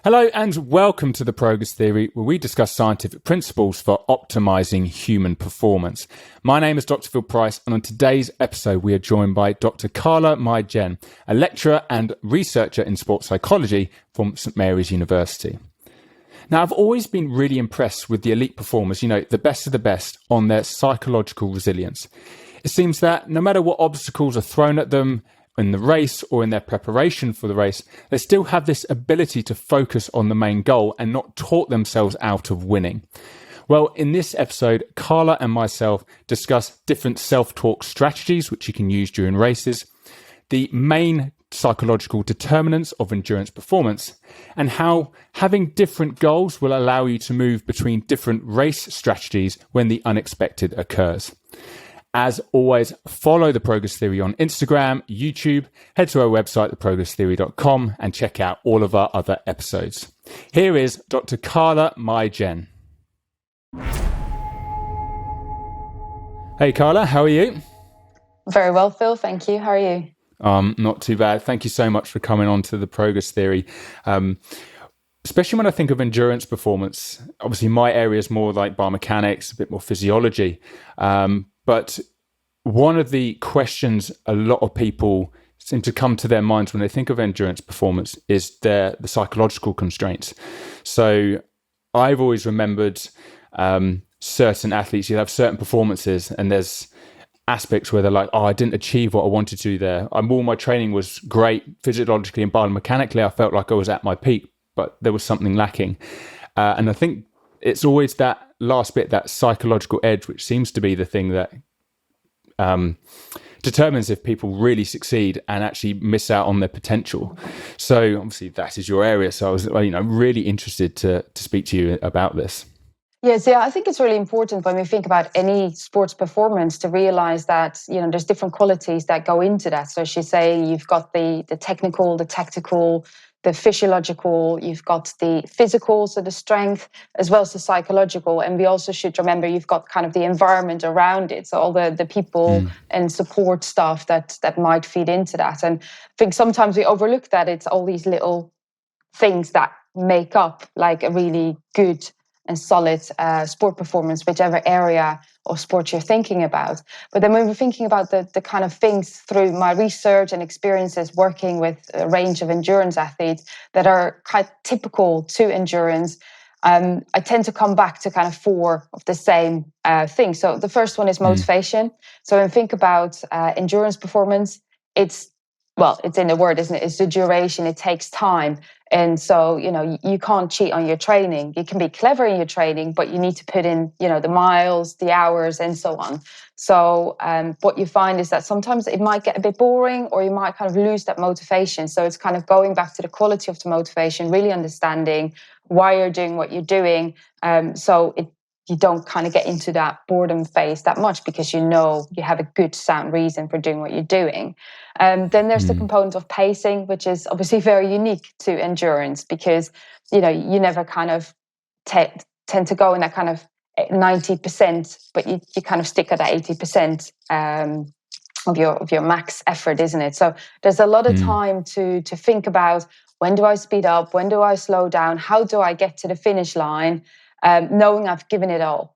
Hello and welcome to the Progress Theory, where we discuss scientific principles for optimizing human performance. My name is Dr. Phil Price, and on today's episode we are joined by Dr. Carla Meijen, a lecturer and researcher in sports psychology from St Mary's University. Now, I've always been really impressed with the elite performers, the best of the best, on their psychological resilience. It seems that no matter what obstacles are thrown at them, in the race or in their preparation for the race, they still have this ability to focus on the main goal and not talk themselves out of winning. Well, in this episode, Carla and myself discuss different self-talk strategies which you can use during races, the main psychological determinants of endurance performance, and how having different goals will allow you to move between different race strategies when the unexpected occurs. As always, follow The Progress Theory on Instagram, YouTube, head to our website, theprogresstheory.com, and check out all of our other episodes. Here is Dr. Carla Meijen. Hey Carla, how are you? Very well, Phil. Thank you. How are you? Not too bad. Thank you so much for coming on to The Progress Theory. Especially when I think of endurance performance, obviously my area is more like biomechanics, a bit more physiology. But one of the questions a lot of people seem to come to their minds when they think of endurance performance is the psychological constraints. So I've always remembered certain athletes, you have certain performances and there's aspects where they're like, I didn't achieve what I wanted to there. All my training was great physiologically and biomechanically. I felt like I was at my peak, but there was something lacking. And I think it's always that last bit, that psychological edge, which seems to be the thing that determines if people really succeed and actually miss out on their potential. So obviously that is your area. So I was, really interested to speak to you about this. Yes, yeah, I think it's really important when we think about any sports performance to realize that, there's different qualities that go into that. So as you say, you've got the technical, the tactical, the physiological, you've got the physical, so the strength, as well as the psychological. And we also should remember you've got kind of the environment around it. So all the people and support staff that might feed into that. And I think sometimes we overlook that it's all these little things that make up like a really good and solid sport performance, whichever area of sport you're thinking about. But then when we're thinking about the kind of things through my research and experiences working with a range of endurance athletes that are quite typical to endurance, I tend to come back to kind of four of the same things. So the first one is motivation. So when we think about endurance performance, it's in the word, isn't it? It's the duration. It takes time. And so, you can't cheat on your training. You can be clever in your training, but you need to put in, the miles, the hours, and so on. So what you find is that sometimes it might get a bit boring or you might kind of lose that motivation. So it's kind of going back to the quality of the motivation, really understanding why you're doing what you're doing. You don't kind of get into that boredom phase that much because you have a good sound reason for doing what you're doing. Then there's the component of pacing, which is obviously very unique to endurance because, you never kind of tend to go in that kind of 90%, but you kind of stick at that 80% of your max effort, isn't it? So there's a lot of time to think about when do I speed up, when do I slow down, how do I get to the finish line, knowing I've given it all.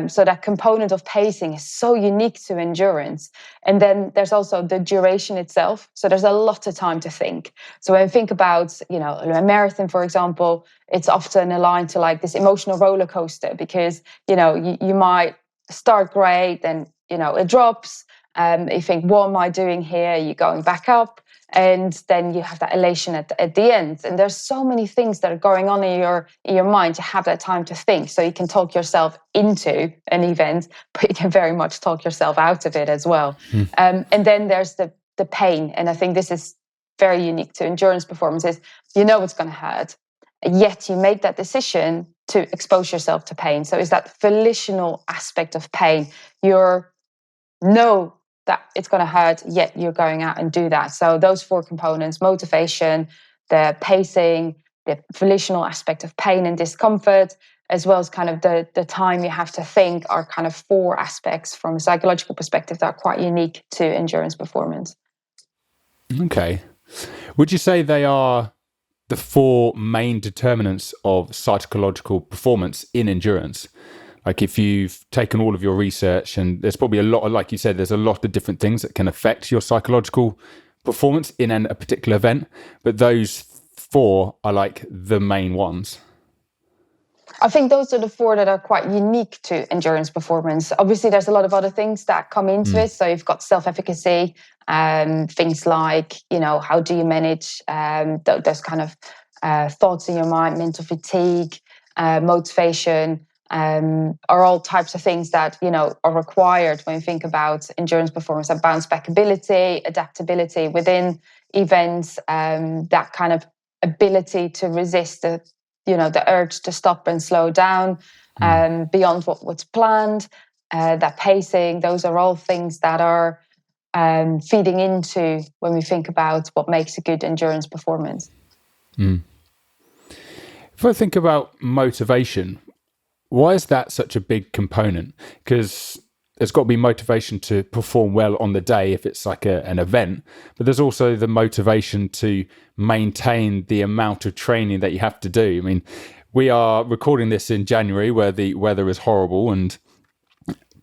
So that component of pacing is so unique to endurance. And then there's also the duration itself. So there's a lot of time to think. So when I think about, a marathon, for example, it's often aligned to like this emotional roller coaster because, you might start great, then, it drops. You think, what am I doing here? You're going back up. And then you have that elation at the end. And there's so many things that are going on in your mind to have that time to think. So you can talk yourself into an event, but you can very much talk yourself out of it as well. And then there's the pain. And I think this is very unique to endurance performances. It's going to hurt. Yet you make that decision to expose yourself to pain. So it's that volitional aspect of pain. That it's going to hurt, yet you're going out and do that. So those four components, motivation, the pacing, the volitional aspect of pain and discomfort, as well as kind of the time you have to think are kind of four aspects from a psychological perspective that are quite unique to endurance performance. Okay. Would you say they are the four main determinants of psychological performance in endurance. Like if you've taken all of your research, and there's probably a lot of, like you said, there's a lot of different things that can affect your psychological performance in a particular event, but those four are like the main ones. I think those are the four that are quite unique to endurance performance. Obviously, there's a lot of other things that come into it. So you've got self-efficacy, things like, how do you manage those kind of thoughts in your mind, mental fatigue, motivation, are all types of things that, are required when you think about endurance performance, and bounce back ability, adaptability within events, that kind of ability to resist the urge to stop and slow down beyond what's planned, that pacing. Those are all things that are feeding into when we think about what makes a good endurance performance. If I think about motivation, why is that such a big component? Because there's got to be motivation to perform well on the day if it's like an event, but there's also the motivation to maintain the amount of training that you have to do. I mean, we are recording this in January where the weather is horrible, and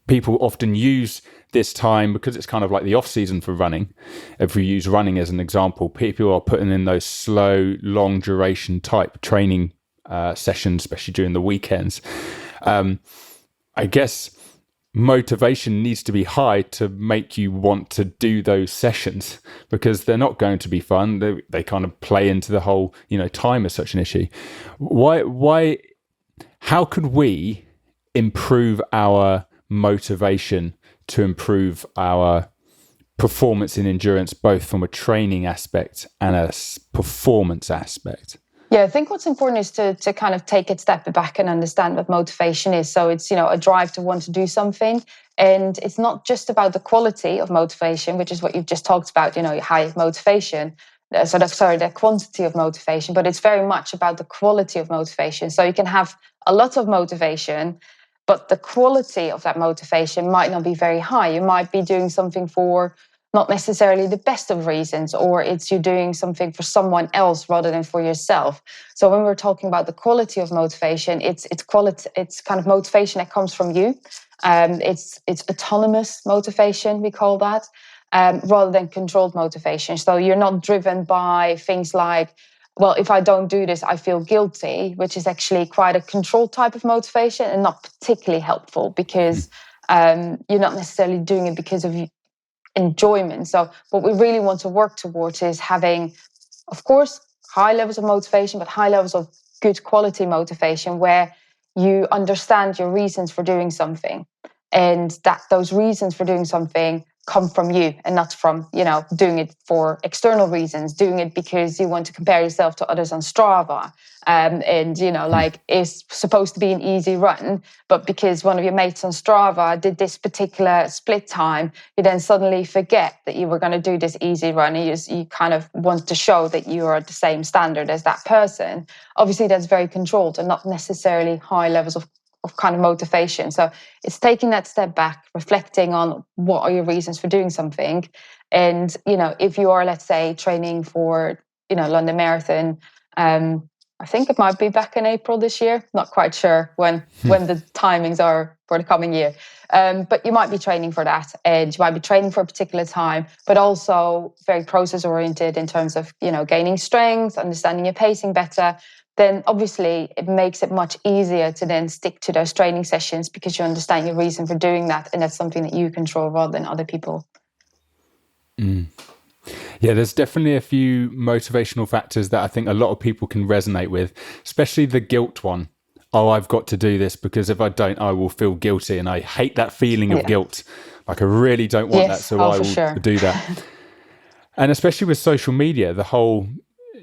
people often use this time because it's kind of like the off season for running. If we use running as an example, people are putting in those slow, long duration type training sessions, especially during the weekends. I guess motivation needs to be high to make you want to do those sessions, because they're not going to be fun. They kind of play into the whole, time is such an issue. How could we improve our motivation to improve our performance in endurance, both from a training aspect and a performance aspect? Yeah, I think what's important is to kind of take a step back and understand what motivation is. So it's, a drive to want to do something. And it's not just about the quality of motivation, which is what you've just talked about, high motivation. The quantity of motivation, but it's very much about the quality of motivation. So you can have a lot of motivation, but the quality of that motivation might not be very high. You might be doing something for not necessarily the best of reasons, or it's you doing something for someone else rather than for yourself. So when we're talking about the quality of motivation, it's quality. It's kind of motivation that comes from you. It's autonomous motivation, we call that, rather than controlled motivation. So you're not driven by things like, well, if I don't do this, I feel guilty, which is actually quite a controlled type of motivation and not particularly helpful, because you're not necessarily doing it because of enjoyment. So what we really want to work towards is having, of course, high levels of motivation, but high levels of good quality motivation where you understand your reasons for doing something, and that those reasons for doing something come from you and not from, doing it for external reasons, doing it because you want to compare yourself to others on Strava. Like it's supposed to be an easy run, but because one of your mates on Strava did this particular split time, you then suddenly forget that you were going to do this easy run. You kind of want to show that you are at the same standard as that person. Obviously, that's very controlled and not necessarily high levels of kind of motivation. So it's taking that step back, reflecting on what are your reasons for doing something. And, if you are, let's say, training for, London Marathon, I think it might be back in April this year. Not quite sure when the timings are for the coming year. But you might be training for that, and you might be training for a particular time, but also very process oriented in terms of, gaining strength, understanding your pacing better. Then obviously it makes it much easier to then stick to those training sessions because you understand your reason for doing that, and that's something that you control rather than other people. Yeah, there's definitely a few motivational factors that I think a lot of people can resonate with, especially the guilt one. Oh, I've got to do this because if I don't, I will feel guilty. And I hate that feeling of guilt. Like I really don't want that, so I will do that. And especially with social media, the whole,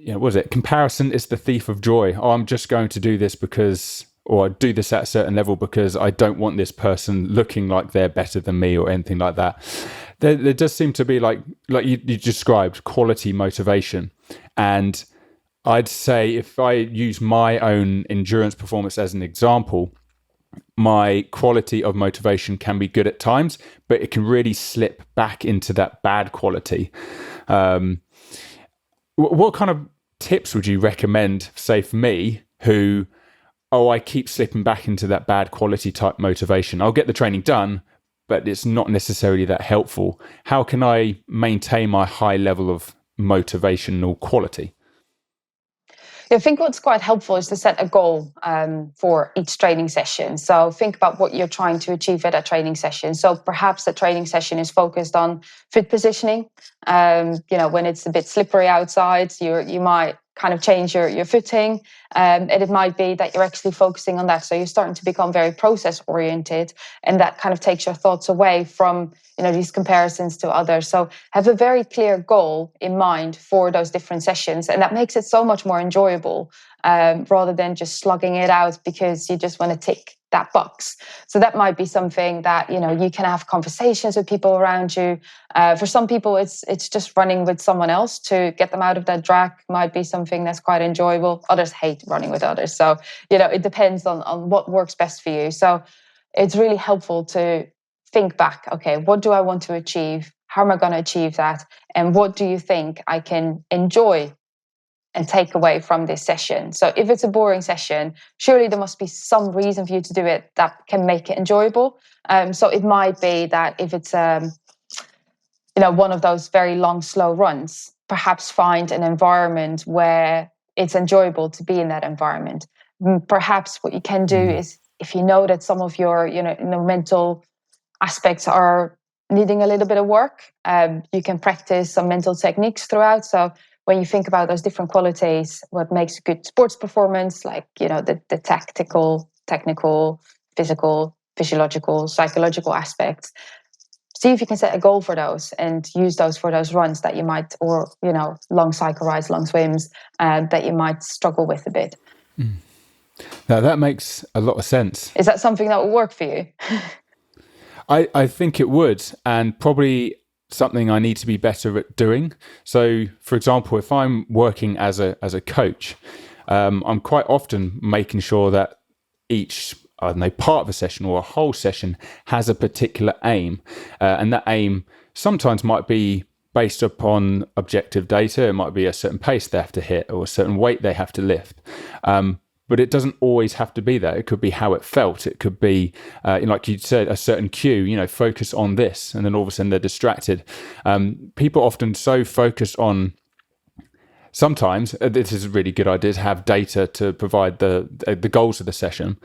what is it? Comparison is the thief of joy. Oh, I'm just going to do this because, or I do this at a certain level because I don't want this person looking like they're better than me or anything like that. There does seem to be like you described, quality motivation. And I'd say if I use my own endurance performance as an example, my quality of motivation can be good at times, but it can really slip back into that bad quality. What kind of tips would you recommend, say for me, who, I keep slipping back into that bad quality type motivation. I'll get the training done, but it's not necessarily that helpful. How can I maintain my high level of motivational quality? I think what's quite helpful is to set a goal for each training session. So think about what you're trying to achieve at a training session. So perhaps the training session is focused on foot positioning. When it's a bit slippery outside, you might kind of change your footing. And it might be that you're actually focusing on that. So you're starting to become very process oriented, and that kind of takes your thoughts away from these comparisons to others. So have a very clear goal in mind for those different sessions, and that makes it so much more enjoyable rather than just slugging it out because you just want to tick that box. So that might be something that you can have conversations with people around you. For some people, it's just running with someone else to get them out of that drag. Might be something that's quite enjoyable. Others hate running with others. So it depends on what works best for you. So it's really helpful to think back. Okay, what do I want to achieve? How am I going to achieve that? And what do you think I can enjoy and take away from this session? So if it's a boring session, surely there must be some reason for you to do it that can make it enjoyable. So it might be that if it's one of those very long, slow runs, perhaps find an environment where it's enjoyable to be in that environment. Perhaps what you can do is, if you know that some of your mental aspects are needing a little bit of work, you can practice some mental techniques throughout. So when you think about those different qualities, what makes a good sports performance, like the tactical, technical, physical, physiological, psychological aspects, see if you can set a goal for those and use those for those runs that you might, or long cycle rides, long swims, that you might struggle with a bit. Now that makes a lot of sense. Is that something that will work for you? I think it would, and probably something I need to be better at doing. So, for example, if I'm working as a coach, I'm quite often making sure that each part of a session or a whole session has a particular aim, and that aim sometimes might be based upon objective data. It might be a certain pace they have to hit or a certain weight they have to lift. But it doesn't always have to be that. It could be how it felt. It could be, like you said, a certain cue, focus on this. And then all of a sudden they're distracted. People often so focused on, sometimes, this is a really good idea to have data to provide the goals of the session.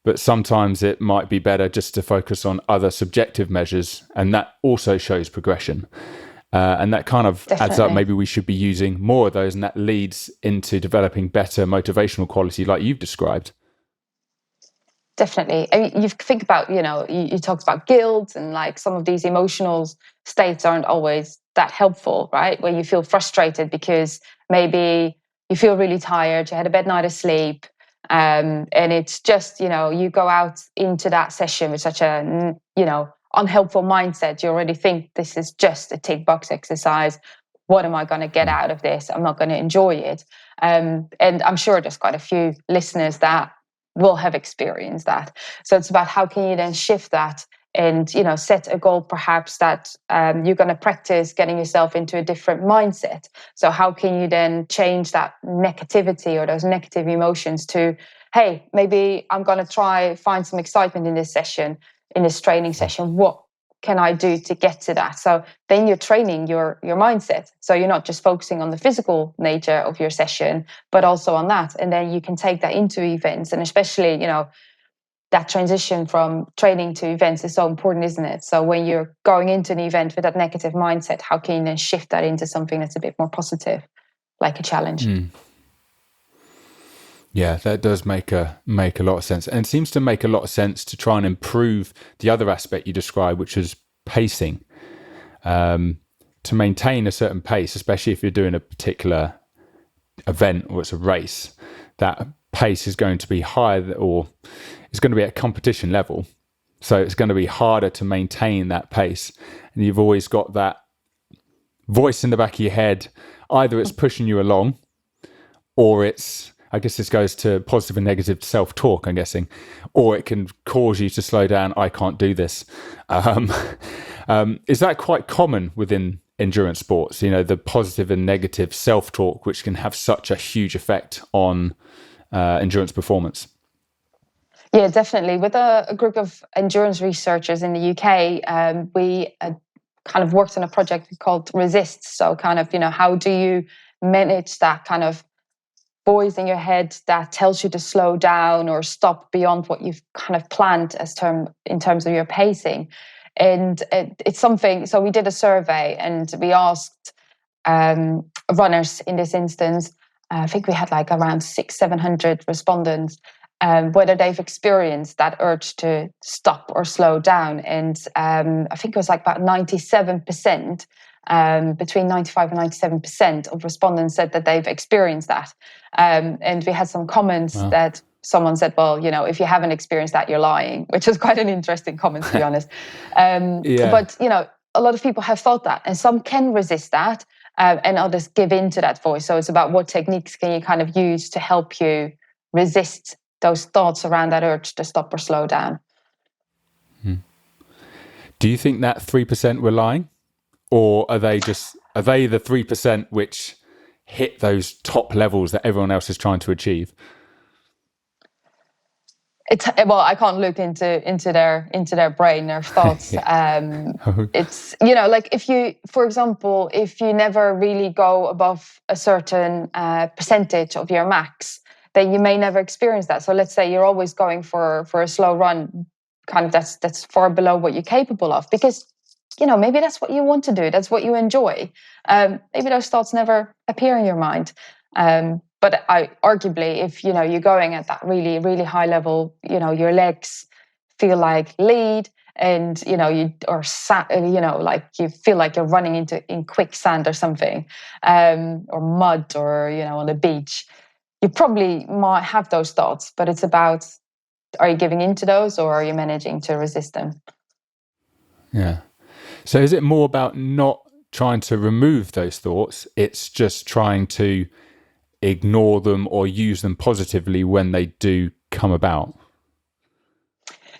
But sometimes it might be better just to focus on other subjective measures. And that also shows progression. And that kind of adds up. Maybe we should be using more of those, and that leads into developing better motivational quality like you've described. Definitely. I mean, you think about, you talked about guilt, and like some of these emotional states aren't always that helpful, right? Where you feel frustrated because maybe you feel really tired, you had a bad night of sleep, and it's just, you go out into that session with such a, unhelpful mindset. You already think this is just a tick box exercise. What am I going to get out of this? I'm not going to enjoy it. And I'm sure there's quite a few listeners that will have experienced that. So it's about how can you then shift that and set a goal perhaps that you're going to practice getting yourself into a different mindset. So how can you then change that negativity or those negative emotions to, hey, maybe I'm going to try find some excitement in this session, in this training session. What can I do to get to that? So then you're training your mindset. So you're not just focusing on the physical nature of your session, but also on that. And then you can take that into events. And especially, that transition from training to events is so important, isn't it? So when you're going into an event with that negative mindset, how can you then shift that into something that's a bit more positive, like a challenge? Yeah, that does make a lot of sense. And it seems to make a lot of sense to try and improve the other aspect you described, which is pacing. To maintain a certain pace, especially if you're doing a particular event or it's a race, that pace is going to be higher, or it's going to be at competition level. So it's going to be harder to maintain that pace. And you've always got that voice in the back of your head. Either it's pushing you along, or it's, I guess this goes to positive and negative self-talk, I'm guessing, or it can cause you to slow down. I can't do this. Is that quite common within endurance sports, the positive and negative self-talk, which can have such a huge effect on endurance performance. Yeah, definitely. With a group of endurance researchers in the UK, we kind of worked on a project called Resist. So kind of, how do you manage that kind of voice in your head that tells you to slow down or stop beyond what you've kind of planned in terms of your pacing. And it's something, so we did a survey and we asked runners in this instance, I think we had like around 700 respondents, whether they've experienced that urge to stop or slow down. And I think it was like about 97%, between 95 and 97% of respondents said that they've experienced that. And we had some comments that someone said, well, if you haven't experienced that, you're lying, which is quite an interesting comment, to be honest. But, a lot of people have thought that, and some can resist that, and others give in to that voice. So it's about what techniques can you kind of use to help you resist those thoughts around that urge to stop or slow down. Do you think that 3% were lying? Or are they the 3% which hit those top levels that everyone else is trying to achieve? Well, I can't look into their brain, their thoughts. It's like if you, for example, if you never really go above a certain percentage of your max, then you may never experience that. So let's say you're always going for a slow run, kind of that's far below what you're capable of, because maybe that's what you want to do, that's what you enjoy. Maybe those thoughts never appear in your mind. But arguably, if you're going at that really, really high level, your legs feel like lead, and like you feel like you're running in quicksand or something, or mud, or on the beach, you probably might have those thoughts. But it's about, are you giving into those, or are you managing to resist them? Yeah. So is it more about not trying to remove those thoughts? It's just trying to ignore them or use them positively when they do come about?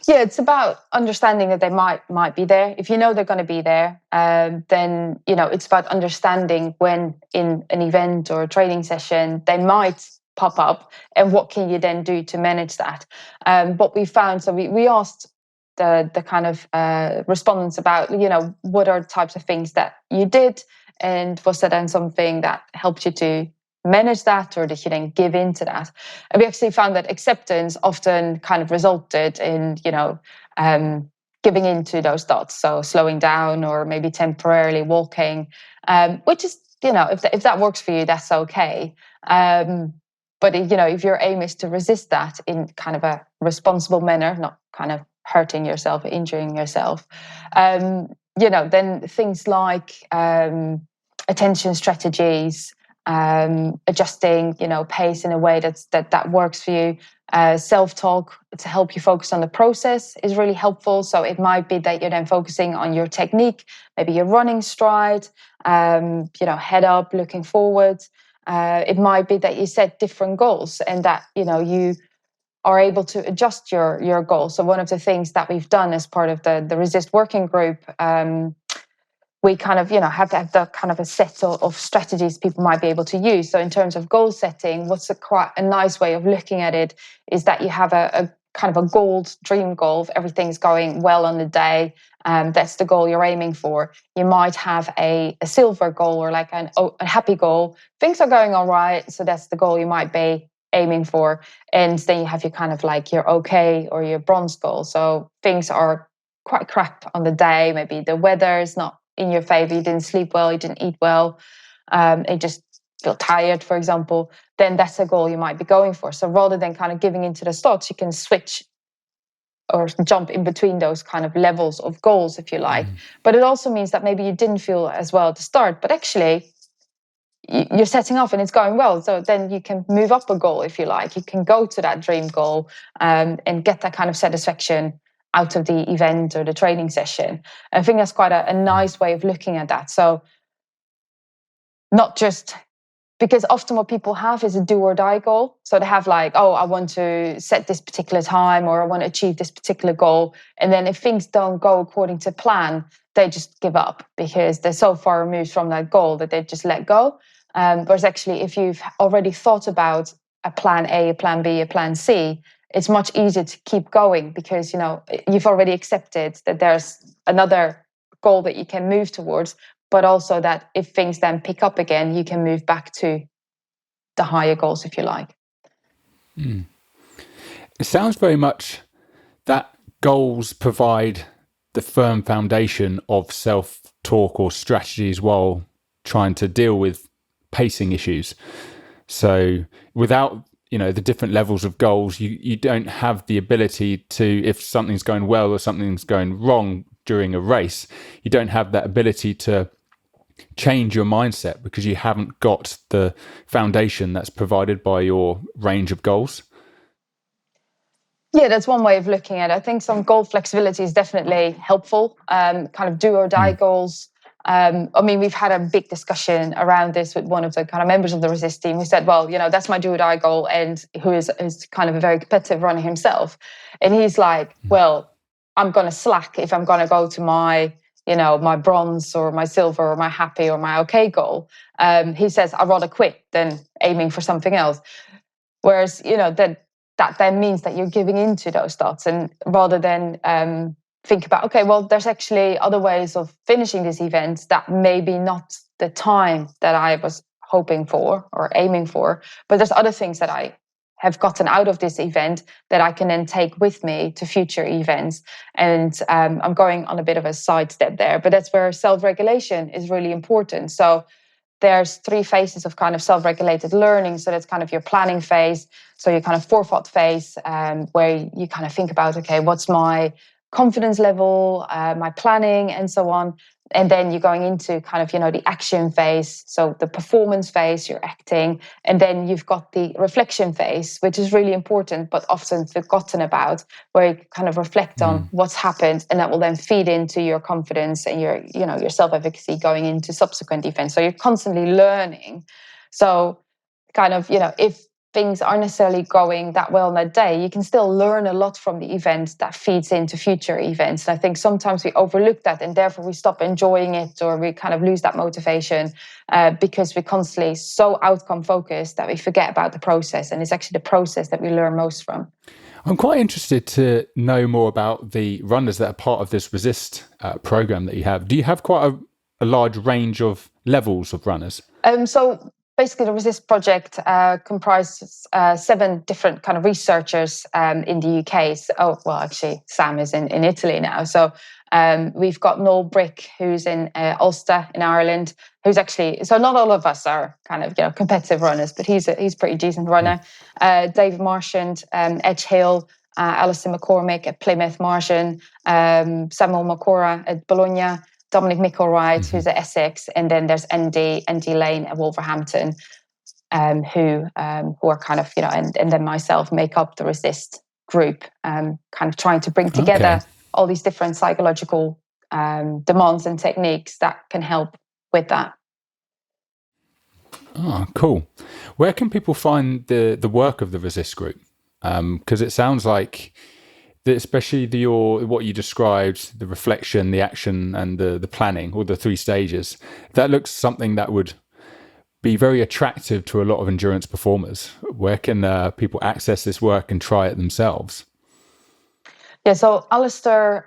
Yeah, it's about understanding that they might be there. If you know they're going to be there, then it's about understanding when in an event or a training session they might pop up, and what can you then do to manage that. What we found, so we asked the kind of respondents about what are the types of things that you did, and was that then something that helped you to manage that, or did you then give in to that? And we actually found that acceptance often kind of resulted in giving into those thoughts, so slowing down or maybe temporarily walking, which is if that works for you, that's okay. But if your aim is to resist that in kind of a responsible manner, not kind of hurting yourself or injuring yourself, then things like attention strategies, adjusting, pace in a way that works for you. Self-talk to help you focus on the process is really helpful. So it might be that you're then focusing on your technique, maybe your running stride, head up, looking forward. It might be that you set different goals, and that you are able to adjust your goals. So one of the things that we've done as part of the Resist working group, we kind of have to have the kind of a set of strategies people might be able to use. So in terms of goal setting, what's quite a nice way of looking at it is that you have a kind of a gold dream goal. If everything's going well on the day, that's the goal you're aiming for. You might have a silver goal, or like a happy goal. Things are going all right, so that's the goal you might be aiming for. And then you have your kind of like your okay or your bronze goal. So things are quite crap on the day. Maybe the weather is not in your favor, you didn't sleep well, you didn't eat well, you just feel tired, for example, then that's a goal you might be going for. So rather than kind of giving into the thoughts, you can switch or jump in between those kind of levels of goals, if you like. But it also means that maybe you didn't feel as well at the start, but actually you're setting off and it's going well. So then you can move up a goal, if you like. You can go to that dream goal and get that kind of satisfaction out of the event or the training session. I think that's quite a nice way of looking at that. So not just, because often what people have is a do or die goal. So they have like, oh, I want to set this particular time, or I want to achieve this particular goal. And then if things don't go according to plan, they just give up because they're so far removed from that goal that they just let go. Whereas actually, if you've already thought about a plan A, a plan B, a plan C, it's much easier to keep going because you've already accepted that there's another goal that you can move towards, but also that if things then pick up again, you can move back to the higher goals, if you like. It sounds very much that goals provide the firm foundation of self-talk or strategies while trying to deal with pacing issues. So without the different levels of goals, you don't have the ability to, if something's going well or something's going wrong during a race, you don't have that ability to change your mindset because you haven't got the foundation that's provided by your range of goals. Yeah, that's one way of looking at it. I think some goal flexibility is definitely helpful. Kind of do or die goals. We've had a big discussion around this with one of the kind of members of the Resist team who said, well, that's my do or die goal, and who is kind of a very competitive runner himself. And he's like, well, I'm going to slack if I'm going to go to my, my bronze or my silver or my happy or my okay goal. He says, I'd rather quit than aiming for something else. Whereas, that then means that you're giving into those thoughts, and rather than think about, okay, well, there's actually other ways of finishing this event that maybe not the time that I was hoping for or aiming for, but there's other things that I have gotten out of this event that I can then take with me to future events. And I'm going on a bit of a sidestep there, but that's where self-regulation is really important. So there's 3 phases of kind of self-regulated learning. So that's kind of your planning phase. So your kind of forethought phase, where you kind of think about, okay, what's my confidence level, my planning, and so on. And then you're going into kind of, the action phase. So the performance phase, you're acting. And then you've got the reflection phase, which is really important, but often forgotten about, where you kind of reflect on what's happened. And that will then feed into your confidence and your self-efficacy going into subsequent events. So you're constantly learning. So kind of, if things aren't necessarily going that well in that day, you can still learn a lot from the event that feeds into future events. And I think sometimes we overlook that, and therefore we stop enjoying it, or we kind of lose that motivation because we're constantly so outcome focused that we forget about the process. And it's actually the process that we learn most from. I'm quite interested to know more about the runners that are part of this Resist program that you have. Do you have quite a large range of levels of runners? So basically, the Resist project comprises 7 different kind of researchers in the UK. So, actually, Sam is in Italy now. So we've got Noel Brick, who's in Ulster in Ireland, who's actually, so not all of us are kind of competitive runners, but he's a pretty decent runner. David Marchand, Edge Hill, Alison McCormick at Plymouth Margin, Samuel Makora at Bologna, Dominic Micklewright, who's at Essex, and then there's Andy Lane at Wolverhampton, who are kind of, and then myself make up the Resist group, kind of trying to bring together all these different psychological demands and techniques that can help with that. Oh, cool. Where can people find the work of the Resist group? Because it sounds like, especially what you described, the reflection, the action, and the planning, or the 3 stages, that looks something that would be very attractive to a lot of endurance performers. Where can people access this work and try it themselves? Yeah, so Alistair,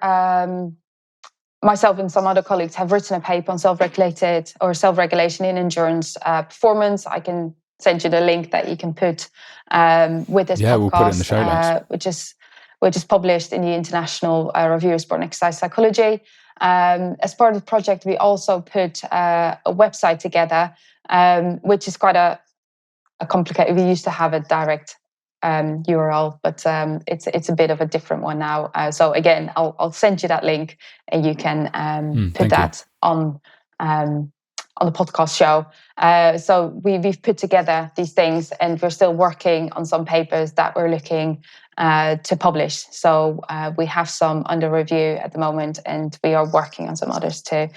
myself and some other colleagues have written a paper on self-regulation in endurance performance. I can send you the link that you can put with this podcast, we'll put it in the show notes. which is published in the International Review of Sport and Exercise Psychology. As part of the project, we also put a website together, which is quite a complicated. We used to have a direct URL, but it's a bit of a different one now. So again, I'll send you that link, and you can put that on the podcast show. So we've put together these things, and we're still working on some papers that we're looking to publish. So we have some under review at the moment, and we are working on some others to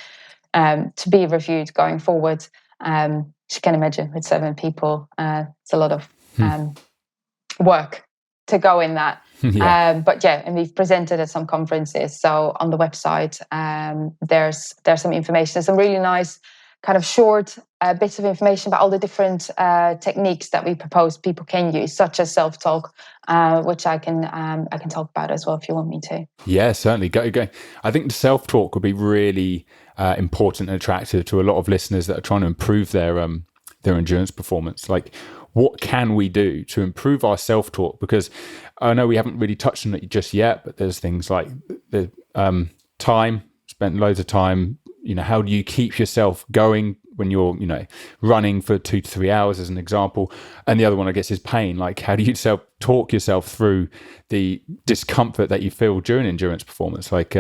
be reviewed going forward. As you can imagine, with 7 people, it's a lot of work to go in that. Yeah. But yeah, and we've presented at some conferences. So on the website, there's some information. There's some really nice kind of short bits of information about all the different techniques that we propose people can use, such as self-talk, which I can talk about as well if you want me to. Yeah, certainly. Go. I think the self-talk would be really important and attractive to a lot of listeners that are trying to improve their endurance performance. Like, what can we do to improve our self-talk? Because I know we haven't really touched on it just yet, but there's things like the time, spent loads of time. How do you keep yourself going when you're, running for 2 to 3 hours, as an example? And the other one, I guess, is pain. Like, how do you talk yourself through the discomfort that you feel during endurance performance? Like,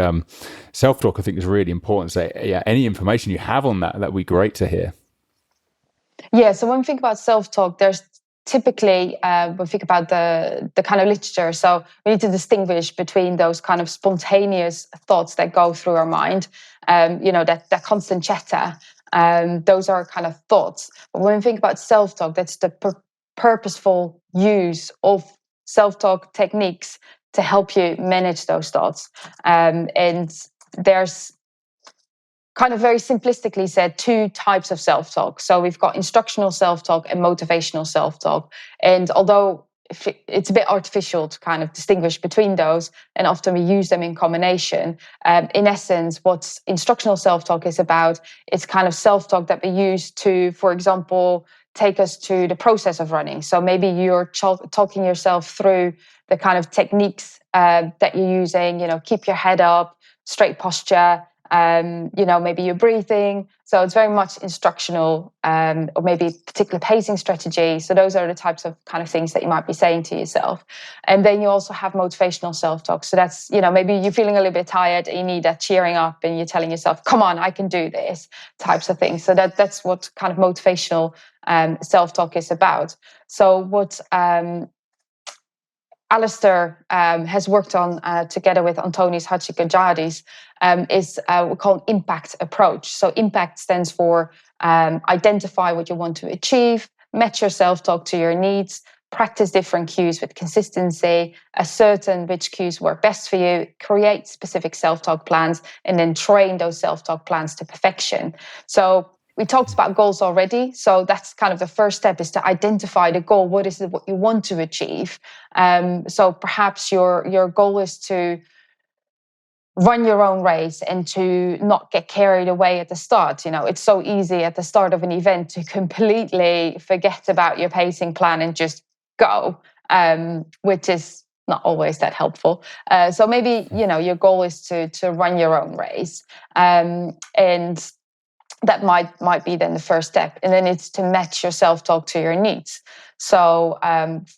self-talk, I think, is really important. So, yeah, any information you have on that would be great to hear. Yeah, so when we think about self-talk, there's typically, when we think about the kind of literature, so we need to distinguish between those kind of spontaneous thoughts that go through our mind, that constant chatter. Those are kind of thoughts. But when we think about self-talk, that's the purposeful use of self-talk techniques to help you manage those thoughts. And there's kind of very simplistically said, 2 types of self-talk. So we've got instructional self-talk and motivational self-talk. And although it's a bit artificial to kind of distinguish between those, and often we use them in combination, in essence, what instructional self-talk is about, it's kind of self-talk that we use to, for example, take us to the process of running. So maybe you're talking yourself through the kind of techniques that you're using, keep your head up, straight posture, maybe you're breathing. So it's very much instructional, or maybe particular pacing strategy. So those are the types of kind of things that you might be saying to yourself. And then you also have motivational self-talk. So that's, maybe you're feeling a little bit tired and you need that cheering up and you're telling yourself, come on, I can do this, types of things. So that's what kind of motivational self-talk is about. So what Alistair has worked on together with Antonis Hatzigadjadis is we call an impact approach. So impact stands for identify what you want to achieve, match your self-talk to your needs, practice different cues with consistency, ascertain which cues work best for you, create specific self-talk plans, and then train those self-talk plans to perfection. So we talked about goals already. So that's kind of the first step, is to identify the goal. What is it, what you want to achieve? So perhaps your goal is to run your own race and to not get carried away at the start. It's so easy at the start of an event to completely forget about your pacing plan and just go, which is not always that helpful. So maybe, your goal is to run your own race. And that might be then the first step. And then it's to match your self-talk to your needs. So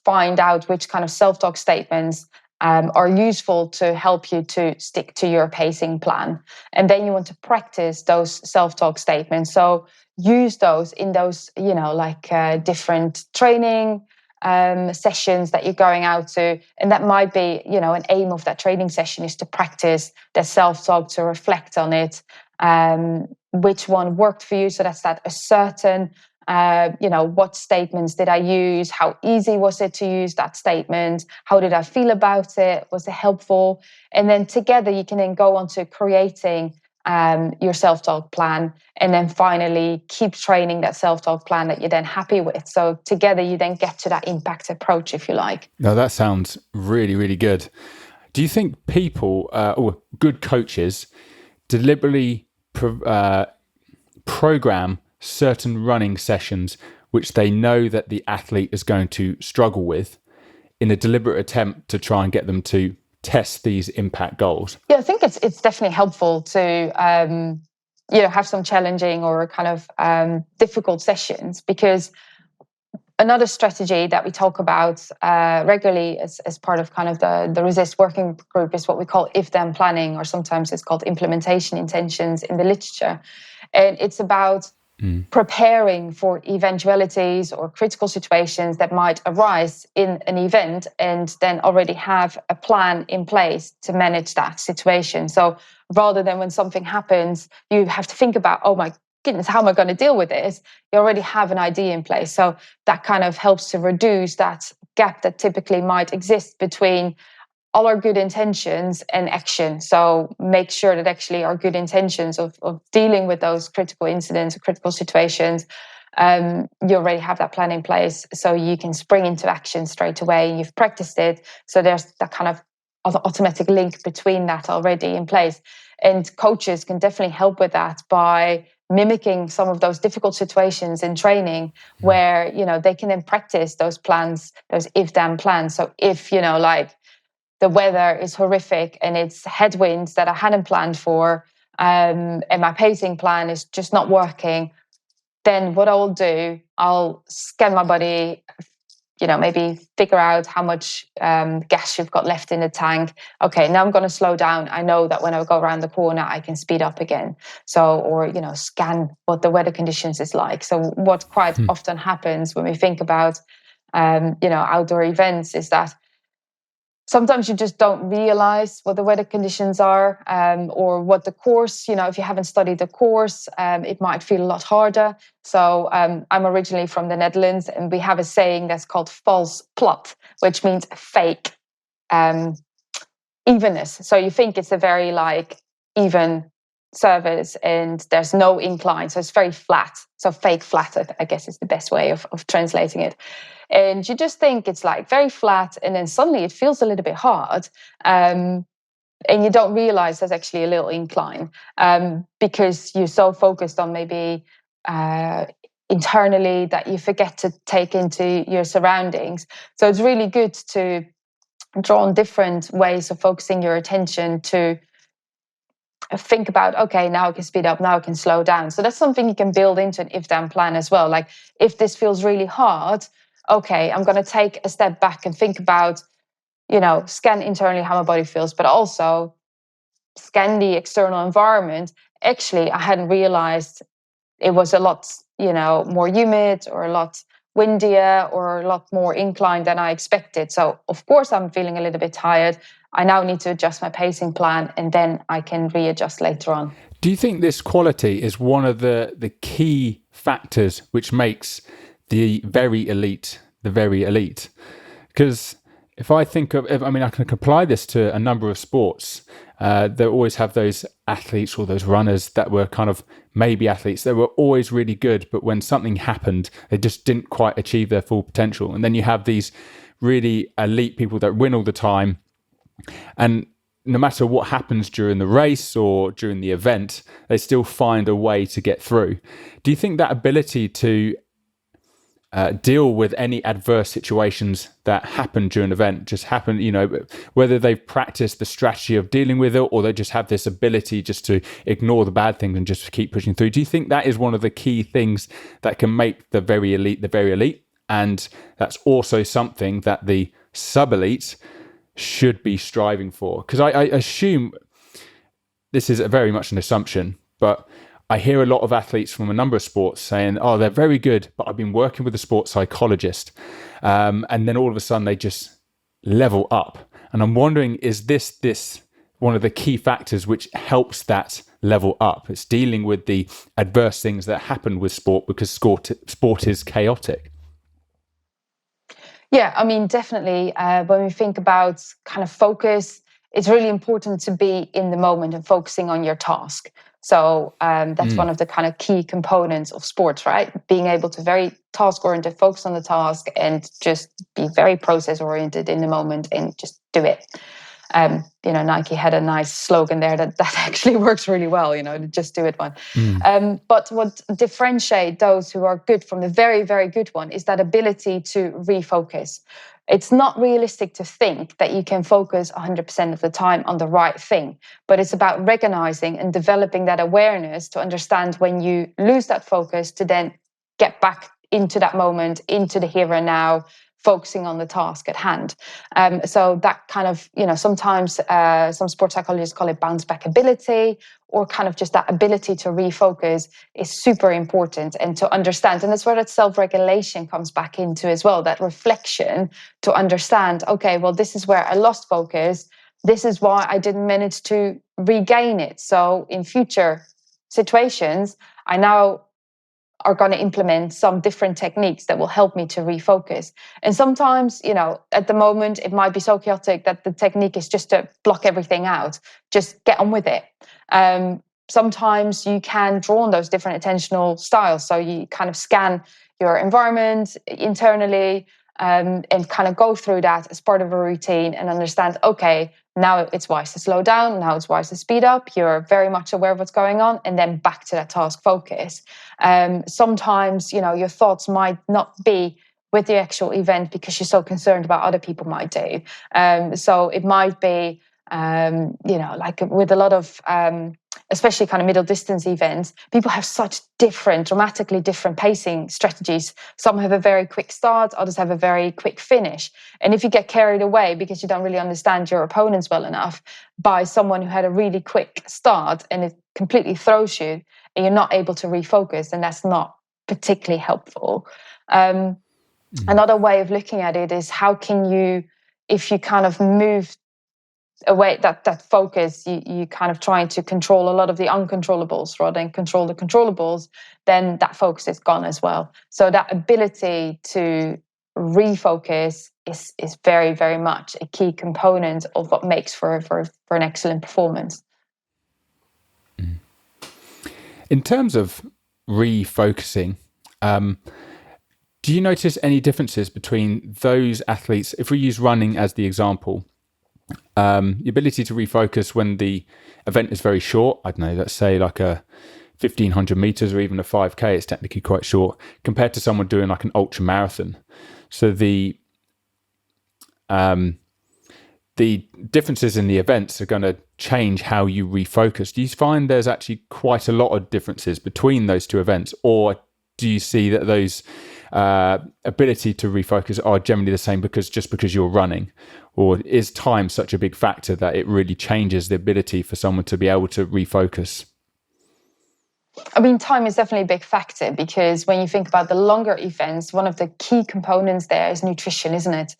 find out which kind of self-talk statements are useful to help you to stick to your pacing plan. And then you want to practice those self-talk statements. So use those in those, different training sessions that you're going out to. And that might be, an aim of that training session is to practice that self-talk, to reflect on it. Which one worked for you? So that's that a certain, what statements did I use? How easy was it to use that statement? How did I feel about it? Was it helpful? And then together you can then go on to creating your self-talk plan, and then finally keep training that self-talk plan that you're then happy with. So together you then get to that impact approach, if you like. No, that sounds really, really good. Do you think people or good coaches deliberately program certain running sessions which they know that the athlete is going to struggle with, in a deliberate attempt to try and get them to test these impact goals? Yeah, I think it's definitely helpful to have some challenging or kind of difficult sessions, because another strategy that we talk about regularly as part of kind of the Resist working group is what we call if-then planning, or sometimes it's called implementation intentions in the literature. And it's about preparing for eventualities or critical situations that might arise in an event, and then already have a plan in place to manage that situation. So rather than when something happens, you have to think about, oh my goodness, how am I going to deal with this? You already have an idea in place. So that kind of helps to reduce that gap that typically might exist between all our good intentions and action. So make sure that actually our good intentions of dealing with those critical incidents or critical situations, you already have that plan in place, so you can spring into action straight away. You've practiced it, so there's that kind of automatic link between that already in place. And coaches can definitely help with that by mimicking some of those difficult situations in training where, they can then practice those plans, those if-then plans. So if, like, the weather is horrific and it's headwinds that I hadn't planned for, and my pacing plan is just not working, then what I'll do, I'll scan my body, maybe figure out how much gas you've got left in the tank. Okay, now I'm going to slow down. I know that when I go around the corner, I can speed up again. So, or, scan what the weather conditions is like. So what quite often happens when we think about, outdoor events is that sometimes you just don't realize what the weather conditions are, or what the course, if you haven't studied the course, it might feel a lot harder. So I'm originally from the Netherlands, and we have a saying that's called vals plat, which means fake evenness. So you think it's a very even surface and there's no incline. So it's very flat. So fake flat, I guess, is the best way of translating it. And you just think it's very flat, and then suddenly it feels a little bit hard. And you don't realize there's actually a little incline, because you're so focused on maybe internally that you forget to take into your surroundings. So it's really good to draw on different ways of focusing your attention to think about, okay, now I can speed up, now I can slow down. So that's something you can build into an if-then plan as well. Like, if this feels really hard, okay, I'm going to take a step back and think about, scan internally how my body feels, but also scan the external environment. Actually, I hadn't realized it was a lot, more humid or a lot windier or a lot more inclined than I expected. So of course I'm feeling a little bit tired. I now need to adjust my pacing plan, and then I can readjust later on. Do you think this quality is one of the key factors which makes the very elite the very elite? Because if I think of, I can apply this to a number of sports. They always have those athletes or those runners that were kind of maybe athletes. They were always really good, but when something happened, they just didn't quite achieve their full potential. And then you have these really elite people that win all the time. And no matter what happens during the race or during the event, they still find a way to get through. Do you think that ability to deal with any adverse situations that happen during an event just happen, whether they've practiced the strategy of dealing with it or they just have this ability just to ignore the bad things and just keep pushing through? Do you think that is one of the key things that can make the very elite? And that's also something that the sub-elite should be striving for? Because I assume, this is very much an assumption, but I hear a lot of athletes from a number of sports saying, oh, they're very good, but I've been working with a sports psychologist. And then all of a sudden they just level up. And I'm wondering, is this one of the key factors which helps that level up? It's dealing with the adverse things that happen with sport, because sport is chaotic. Yeah, definitely. When we think about kind of focus, it's really important to be in the moment and focusing on your task. So that's one of the kind of key components of sports, right? Being able to very task-oriented, focus on the task, and just be very process-oriented in the moment and just do it. Nike had a nice slogan there that actually works really well, to just do it one. But what differentiates those who are good from the very, very good one is that ability to refocus. It's not realistic to think that you can focus 100% of the time on the right thing, but it's about recognizing and developing that awareness to understand when you lose that focus, to then get back into that moment, into the here and now, focusing on the task at hand. So that kind of, sometimes some sports psychologists call it bounce back ability, or kind of just that ability to refocus is super important, and to understand. And that's where that self-regulation comes back into as well, that reflection to understand, okay, well, this is where I lost focus. This is why I didn't manage to regain it. So in future situations, I now are going to implement some different techniques that will help me to refocus. And sometimes, at the moment, it might be so chaotic that the technique is just to block everything out, just get on with it. Sometimes you can draw on those different attentional styles. So you kind of scan your environment internally, and kind of go through that as part of a routine and understand, okay, now it's wise to slow down, now it's wise to speed up. You're very much aware of what's going on, and then back to that task focus. Sometimes, your thoughts might not be with the actual event because you're so concerned about other people might do. So it might be, like with a lot of, especially kind of middle distance events, people have such dramatically different pacing strategies. Some have a very quick start, others have a very quick finish. And if you get carried away because you don't really understand your opponents well enough by someone who had a really quick start and it completely throws you and you're not able to refocus, then that's not particularly helpful. Another way of looking at it is how can you, if you kind of move away that focus, you kind of trying to control a lot of the uncontrollables rather than control the controllables, then that focus is gone as well. So that ability to refocus is very, very much a key component of what makes for an excellent performance. In terms of refocusing, do you notice any differences between those athletes, if we use running as the example, the ability to refocus when the event is very short? I don't know, let's say like a 1500 meters or even a 5K, it's technically quite short, compared to someone doing like an ultra marathon. So the differences in the events are going to change how you refocus. Do you find there's actually quite a lot of differences between those two events, or do you see that those ability to refocus are generally the same because you're running? Or is time such a big factor that it really changes the ability for someone to be able to refocus? I mean, time is definitely a big factor because when you think about the longer events, one of the key components there is nutrition, isn't it?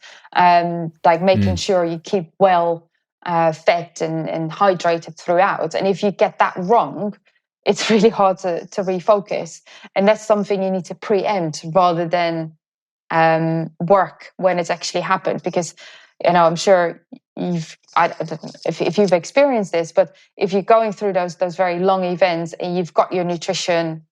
Like making sure you keep well fed and hydrated throughout. And if you get that wrong, it's really hard to refocus. And that's something you need to preempt rather than work when it's actually happened. Because, I'm sure I don't know if you've experienced this, but if you're going through those very long events and you've got your nutrition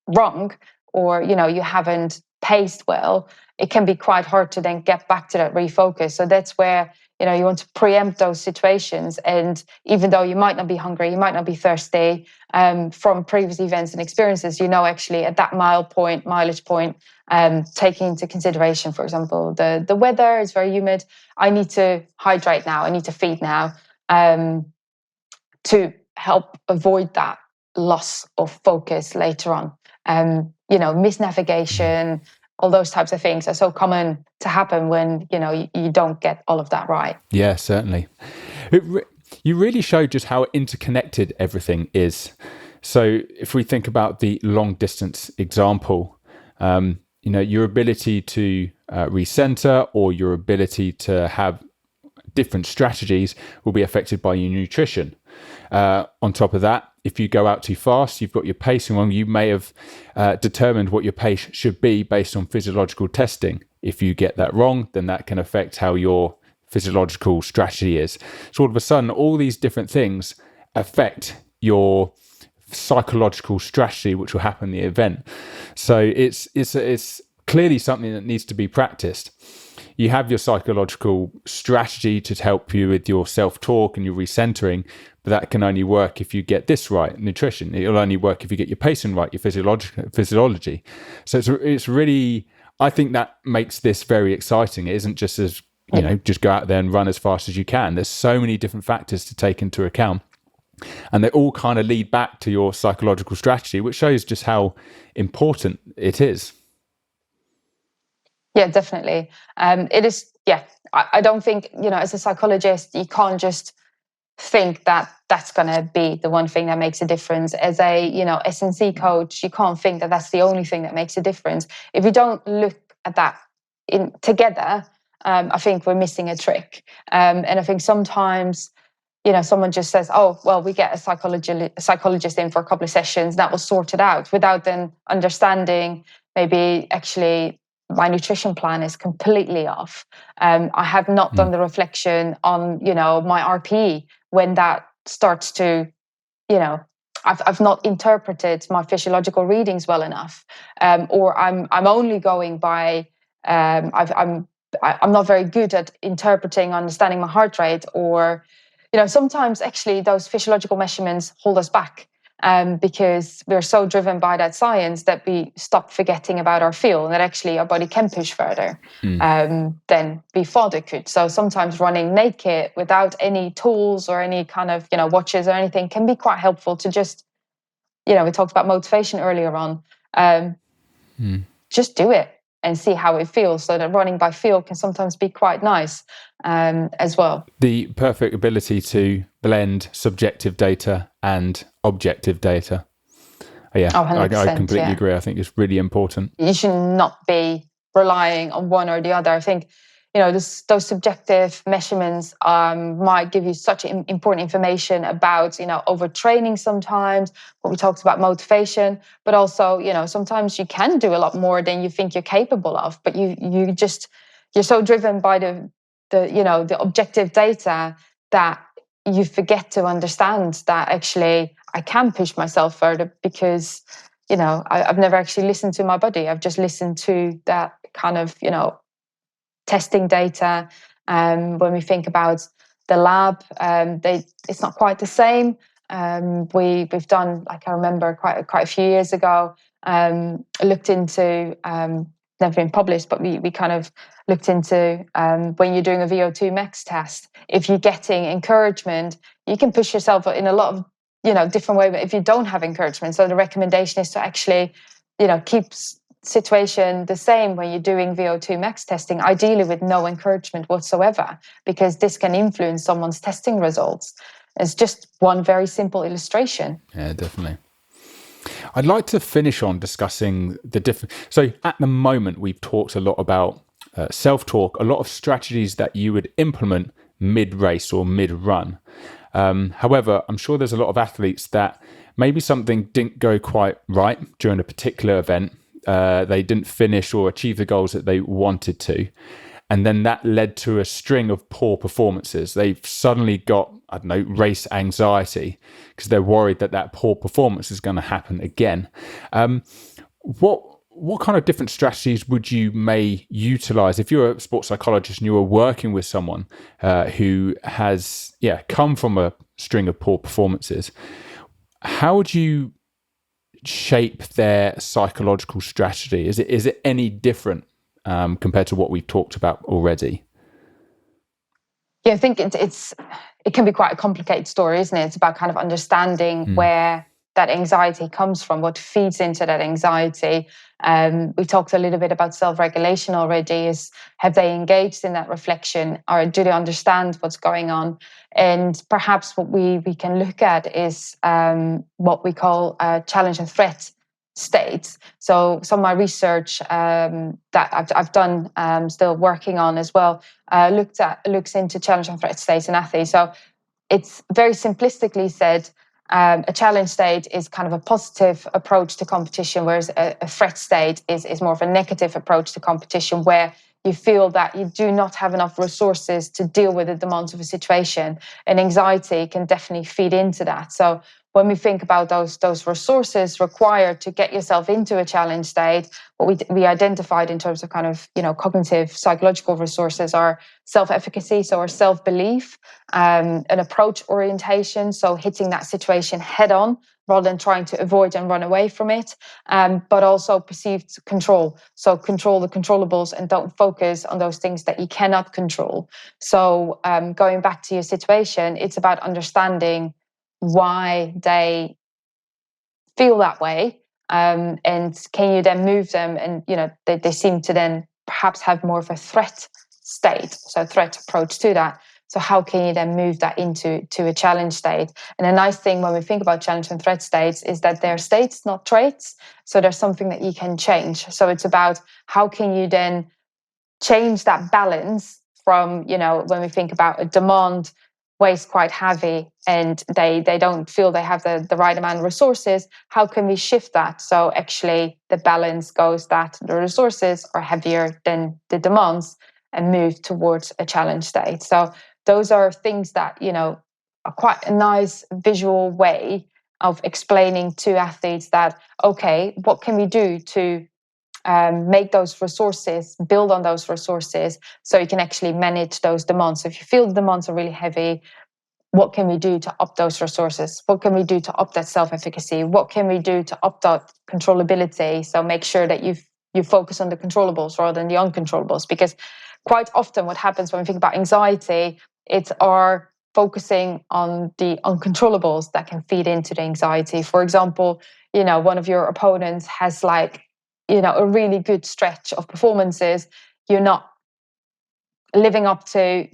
wrong, or you haven't paced well, it can be quite hard to then get back to that refocus. So that's where you want to preempt those situations. And even though you might not be hungry, you might not be thirsty, from previous events and experiences, actually at that mileage point, taking into consideration, for example, the weather is very humid. I need to hydrate now. I need to feed now, to help avoid that loss of focus later on. Misnavigation, all those types of things are so common to happen when you don't get all of that right. Yeah, certainly. You really showed just how interconnected everything is. So if we think about the long distance example, your ability to recenter or your ability to have different strategies will be affected by your nutrition. On top of that, if you go out too fast, you've got your pacing wrong. You may have determined what your pace should be based on physiological testing. If you get that wrong, then that can affect how your physiological strategy is. So all of a sudden, all these different things affect your psychological strategy, which will happen in the event. So it's clearly something that needs to be practiced. You have your psychological strategy to help you with your self-talk and your recentering, but that can only work if you get this right, nutrition. It'll only work if you get your pacing right, your physiology. So it's really, I think that makes this very exciting. It isn't just as, just go out there and run as fast as you can. There's so many different factors to take into account. And they all kind of lead back to your psychological strategy, which shows just how important it is. Yeah, definitely. It is. Yeah, I don't think, as a psychologist, you can't just think that that's going to be the one thing that makes a difference. As a, S&C coach, you can't think that that's the only thing that makes a difference. If you don't look at that together, I think we're missing a trick. And I think sometimes someone just says, oh, well, we get a psychologist in for a couple of sessions, that will sort it out, without then understanding maybe actually my nutrition plan is completely off. I have not done the reflection on, my RPE when that starts to, I've not interpreted my physiological readings well enough, or I'm only going by, I'm not very good at interpreting, understanding my heart rate, or sometimes actually those physiological measurements hold us back, because we're so driven by that science that we stop forgetting about our feel, and that actually our body can push further than we thought it could. So sometimes running naked without any tools or any kind of watches or anything can be quite helpful to just, we talked about motivation earlier on. Just do it and see how it feels. So that running by feel can sometimes be quite nice as well. The perfect ability to blend subjective data and objective data. Yeah, Oh, I completely agree. I think it's really important. You should not be relying on one or the other. I think, those subjective measurements might give you such important information about, overtraining sometimes, what we talked about, motivation, but also, sometimes you can do a lot more than you think you're capable of, but you're so driven by the objective data that you forget to understand that actually I can push myself further, because I've never actually listened to my body. I've just listened to that kind of testing data. When we think about the lab, it's not quite the same. We've done, like, I remember quite a few years ago, looked into, never been published, but we kind of looked into when you're doing a VO2 max test, if you're getting encouragement, you can push yourself in a lot of different way. But if you don't have encouragement, so the recommendation is to actually keep situation the same when you're doing VO2 max testing, ideally with no encouragement whatsoever, because this can influence someone's testing results. It's just one very simple illustration. Yeah, definitely. I'd like to finish on discussing the different. So at the moment, we've talked a lot about self-talk, a lot of strategies that you would implement mid-race or mid-run. However, I'm sure there's a lot of athletes that maybe something didn't go quite right during a particular event. They didn't finish or achieve the goals that they wanted to. And then that led to a string of poor performances. They've suddenly got, race anxiety because they're worried that poor performance is going to happen again. What kind of different strategies would you may utilize if you're a sports psychologist and you were working with someone who has come from a string of poor performances? How would you shape their psychological strategy? Is it any different compared to what we've talked about already? Yeah, I think it can be quite a complicated story, isn't it? It's about kind of understanding where that anxiety comes from, what feeds into that anxiety. We talked a little bit about self-regulation already. Have they engaged in that reflection, or do they understand what's going on? And perhaps what we can look at is what we call challenge and threat states. So some of my research that I've done, still working on as well, looks into challenge and threat states in athletes. So it's very simplistically said, a challenge state is kind of a positive approach to competition, whereas a threat state is more of a negative approach to competition, where you feel that you do not have enough resources to deal with the demands of a situation. And anxiety can definitely feed into that. So when we think about those resources required to get yourself into a challenge state, what we identified in terms of kind of cognitive psychological resources are self-efficacy, so our self-belief, an approach orientation, so hitting that situation head on rather than trying to avoid and run away from it, but also perceived control. So control the controllables and don't focus on those things that you cannot control. So going back to your situation, it's about understanding why they feel that way, and can you then move them, and they seem to then perhaps have more of a threat state, so threat approach to that. So how can you then move that into a challenge state? And a nice thing when we think about challenge and threat states is that they're states, not traits. So there's something that you can change. So it's about how can you then change that balance from, when we think about a demand weighs quite heavy and they don't feel they have the right amount of resources, how can we shift that? So actually the balance goes that the resources are heavier than the demands and move towards a challenge state. So those are things that, are quite a nice visual way of explaining to athletes that, okay, what can we do to make those resources, build on those resources so you can actually manage those demands. So if you feel the demands are really heavy, what can we do to up those resources? What can we do to up that self-efficacy? What can we do to up that controllability? So make sure that you focus on the controllables rather than the uncontrollables. Because quite often what happens when we think about anxiety, it's our focusing on the uncontrollables that can feed into the anxiety. For example, one of your opponents has a really good stretch of performances. You're not living up to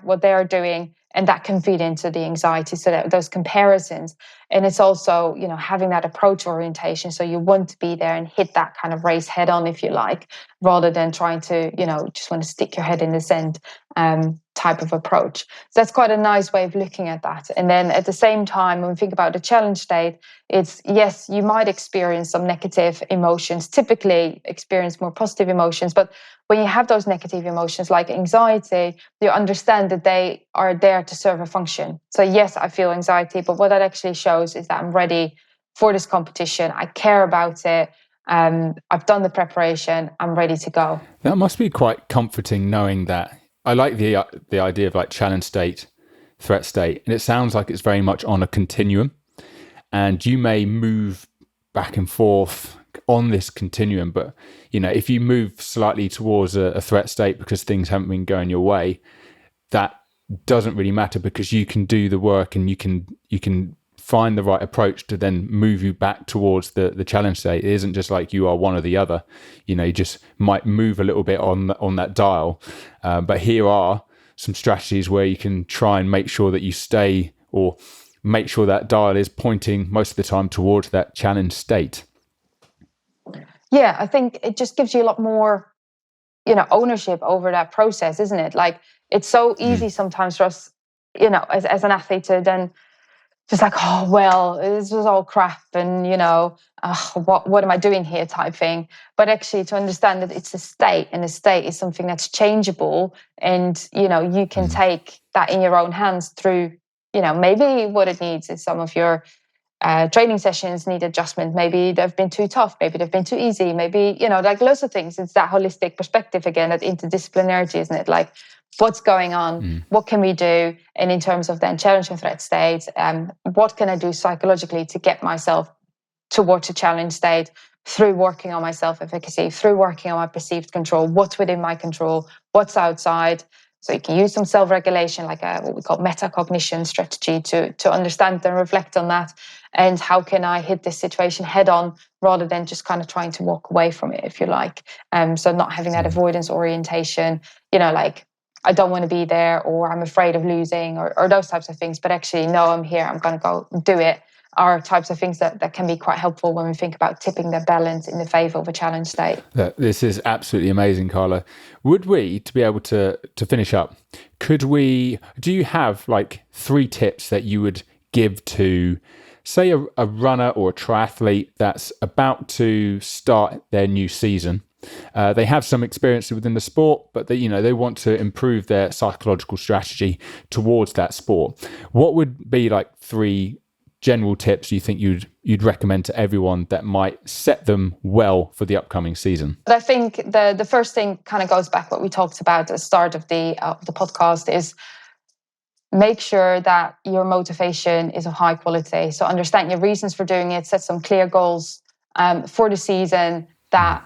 what they're doing, and that can feed into the anxiety, so that those comparisons. And it's also having that approach orientation, so you want to be there and hit that kind of race head on, if you like, rather than trying to just want to stick your head in the sand type of approach. So that's quite a nice way of looking at that. And then at the same time, when we think about the challenge state, it's, yes, you might experience some negative emotions, typically experience more positive emotions, but when you have those negative emotions like anxiety, you understand that they are there to serve a function. So yes, I feel anxiety, but what that actually shows is that I'm ready for this competition. I care about it. I've done the preparation. I'm ready to go. That must be quite comforting knowing that. I like the idea of like challenge state, threat state, and it sounds like it's very much on a continuum, and you may move back and forth on this continuum, but if you move slightly towards a threat state because things haven't been going your way, that doesn't really matter, because you can do the work and you can find the right approach to then move you back towards the challenge state. It isn't just like you are one or the other. You just might move a little bit on that dial. But here are some strategies where you can try and make sure that you stay, or make sure that dial is pointing most of the time towards that challenge state. Yeah, I think it just gives you a lot more, ownership over that process, isn't it? Like, it's so easy sometimes for us, as an athlete to then just like, oh, well, this was all crap, and what am I doing here type thing. But actually to understand that it's a state, and a state is something that's changeable, and you can take that in your own hands through, maybe what it needs is some of your training sessions need adjustment. Maybe they've been too tough, maybe they've been too easy, maybe like lots of things. It's that holistic perspective again, that interdisciplinarity, isn't it? Like, what's going on, what can we do? And in terms of then challenge and threat states, what can I do psychologically to get myself towards a challenge state, through working on my self-efficacy, through working on my perceived control, what's within my control, what's outside. So you can use some self-regulation, like what we call metacognition strategy, to understand and reflect on that. And how can I hit this situation head on, rather than just kind of trying to walk away from it, if you like. So not having that avoidance orientation, like, I don't want to be there, or I'm afraid of losing, or those types of things. But actually, no, I'm here, I'm going to go do it, are types of things that can be quite helpful when we think about tipping the balance in the favor of a challenge state. This is absolutely amazing, Carla. Would we, to be able to finish up, do you have like 3 tips that you would give to, say, a runner or a triathlete that's about to start their new season? They have some experience within the sport, but they want to improve their psychological strategy towards that sport. What would be like 3 general tips you think you'd recommend to everyone that might set them well for the upcoming season? But I think the first thing kind of goes back what we talked about at the start of the podcast, is make sure that your motivation is of high quality. So understand your reasons for doing it, set some clear goals for the season that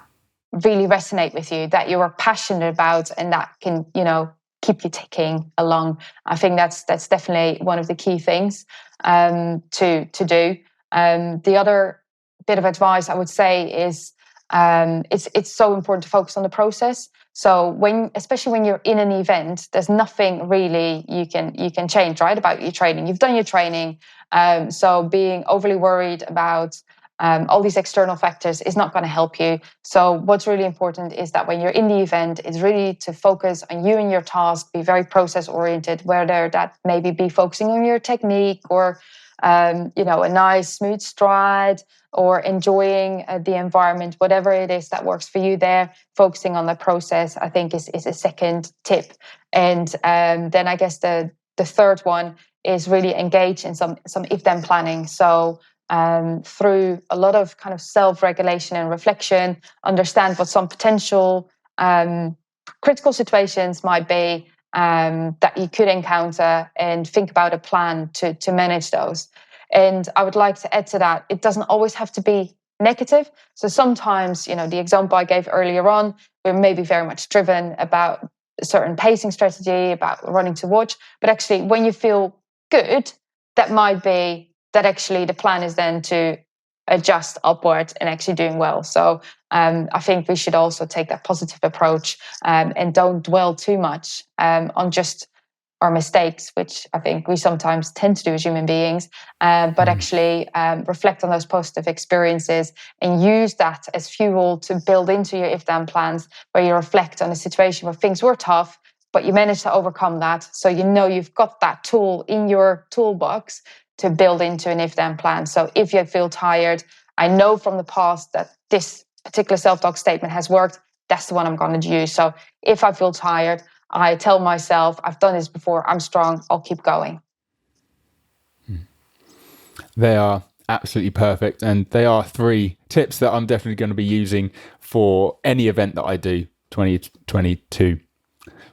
really resonate with you, that you are passionate about, and that can, keep you ticking along. I think that's definitely one of the key things to do. The other bit of advice I would say is it's so important to focus on the process. So especially when you're in an event, there's nothing really you can change, right, about your training. You've done your training. So being overly worried about all these external factors is not going to help you. So what's really important is that when you're in the event, it's really to focus on you and your task, be very process oriented, whether that maybe be focusing on your technique or a nice smooth stride or enjoying the environment, whatever it is that works for you there. Focusing on the process, I think, is a second tip. And then I guess the third one is really engage in some if-then planning. So through a lot of kind of self-regulation and reflection, understand what some potential critical situations might be that you could encounter, and think about a plan to manage those. And I would like to add to that, it doesn't always have to be negative. So sometimes, the example I gave earlier on, we're maybe very much driven about a certain pacing strategy, about running to watch. But actually, when you feel good, that might be that actually the plan is then to adjust upwards and actually doing well. So I think we should also take that positive approach and don't dwell too much on just our mistakes, which I think we sometimes tend to do as human beings, but actually reflect on those positive experiences and use that as fuel to build into your if-then plans, where you reflect on a situation where things were tough, but you managed to overcome that. So you've got that tool in your toolbox to build into an if-then plan. So if you feel tired, I know from the past that this particular self-talk statement has worked. That's the one I'm going to use. So if I feel tired, I tell myself, I've done this before, I'm strong, I'll keep going. They are absolutely perfect. And they are 3 tips that I'm definitely going to be using for any event that I do 2022.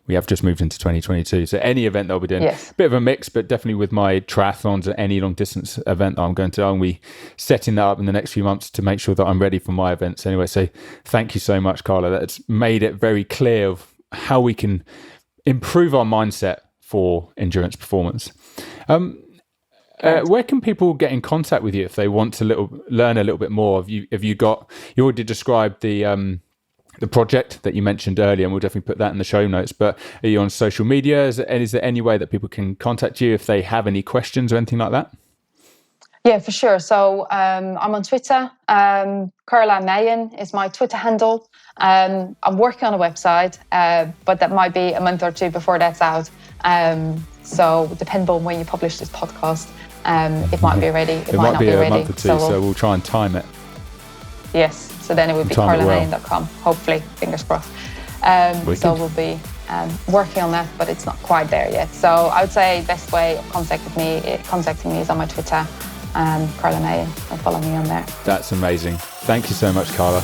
We have just moved into 2022. So any event that I'll be doing, yes. A bit of a mix, but definitely with my triathlons or any long distance event that I'm going to, I'll be setting that up in the next few months to make sure that I'm ready for my events anyway. So thank you so much, Carla. That's made it very clear of how we can improve our mindset for endurance performance. Where can people get in contact with you if they want to learn a little bit more? You already described the project that you mentioned earlier, and we'll definitely put that in the show notes, but are you on social media? Is there any way that people can contact you if they have any questions or anything like that? Yeah, for sure. So I'm on Twitter. Carla Meijen is my Twitter handle. I'm working on a website, but that might be a month or 2 before that's out. So depending on when you publish this podcast, it might be ready. It might not be ready. A month or 2, so we'll try and time it. Yes. So then it would be carlameijen.com. Hopefully, fingers crossed. So we'll be working on that, but it's not quite there yet. So I would say best way of contacting me is on my Twitter. Carla Meijen, and follow me on there. That's amazing. Thank you so much, Carla.